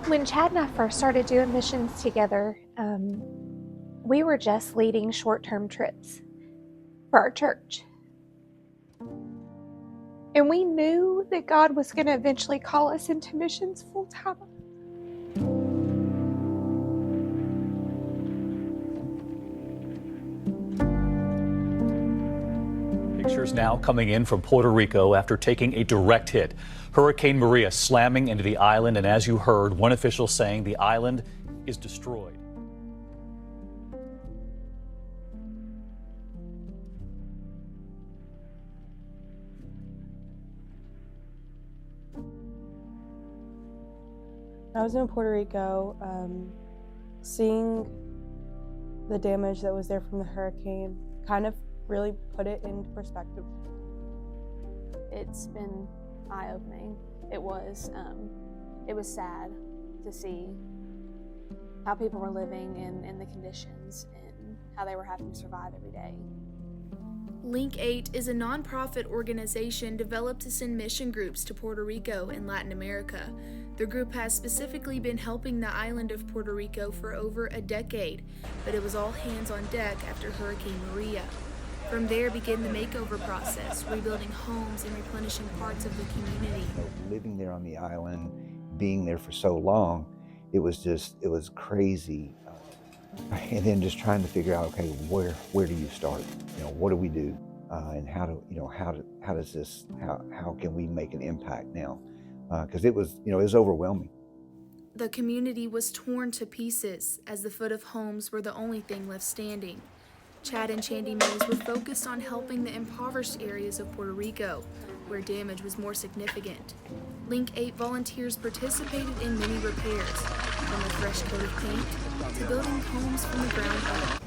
When Chad and I first started doing missions together, we were just leading short-term trips for our church. And we knew that God was going to eventually call us into missions full-time. Pictures now coming in from Puerto Rico after taking a direct hit. Hurricane Maria slamming into the island, and as you heard, one official saying the island is destroyed. I was in Puerto Rico, seeing the damage that was there from the hurricane kind of really put it into perspective. It's been eye-opening. It was sad to see how people were living in the conditions and how they were having to survive every day. LYNC8 is a nonprofit organization developed to send mission groups to Puerto Rico and Latin America. The group has specifically been helping the island of Puerto Rico for over a decade, but it was all hands on deck after Hurricane Maria. From there began the makeover process, rebuilding homes and replenishing parts of the community. Living there on the island, being there for so long, it was crazy. And then just trying to figure out, okay, where do you start? What do we do? And how can we make an impact now? Because it was overwhelming. The community was torn to pieces as the foot of homes were the only thing left standing. Chad and Chandy Mills were focused on helping the impoverished areas of Puerto Rico, where damage was more significant. LYNC8 volunteers participated in many repairs, from a fresh coat of paint to building homes from the ground up.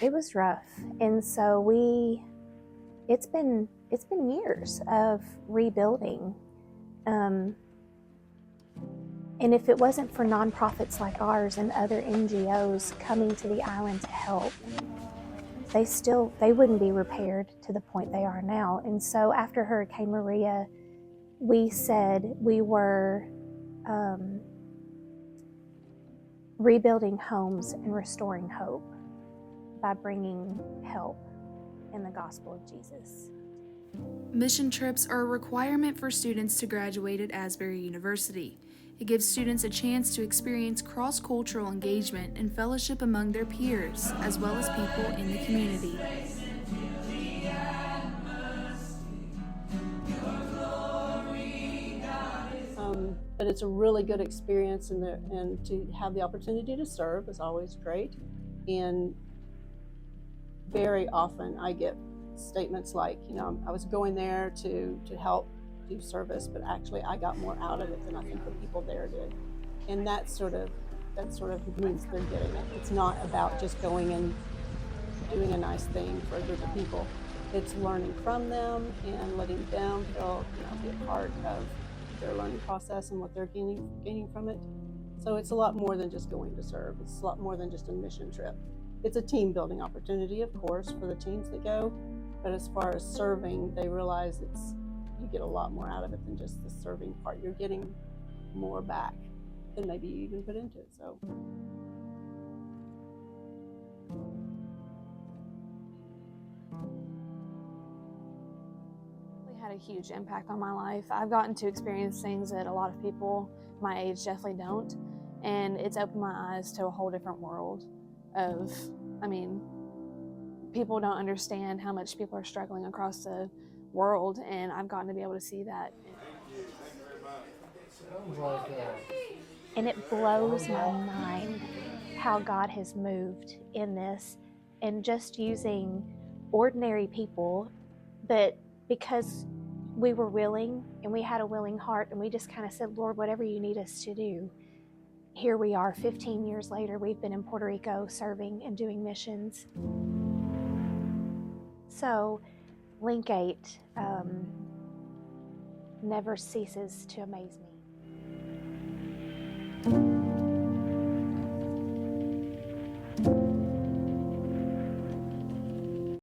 It was rough, and so it's been years of rebuilding. And if it wasn't for nonprofits like ours and other NGOs coming to the island to help, they wouldn't be repaired to the point they are now. And so after Hurricane Maria, we said we were rebuilding homes and restoring hope by bringing help in the gospel of Jesus. Mission trips are a requirement for students to graduate at Asbury University. It gives students a chance to experience cross-cultural engagement and fellowship among their peers, as well as people in the community. But it's a really good experience, and to have the opportunity to serve is always great. And very often I get statements like, I was going there to help do service, but actually I got more out of it than I think the people there did. And that sort of means they're getting it. It's not about just going and doing a nice thing for a group of people. It's learning from them and letting them feel, be a part of their learning process and what they're gaining from it. So it's a lot more than just going to serve. It's a lot more than just a mission trip. It's a team building opportunity, of course, for the teams that go, but as far as serving, they realize you get a lot more out of it than just the serving part. You're getting more back than maybe you even put into it. So. It had a huge impact on my life. I've gotten to experience things that a lot of people my age definitely don't, and it's opened my eyes to a whole different world of, people don't understand how much people are struggling across the world, and I've gotten to be able to see that. And it blows my mind how God has moved in this, and just using ordinary people, but because we were willing and we had a willing heart, and we just kind of said, Lord, whatever you need us to do. Here we are 15 years later. We've been in Puerto Rico serving and doing missions. So LYNC8 never ceases to amaze me.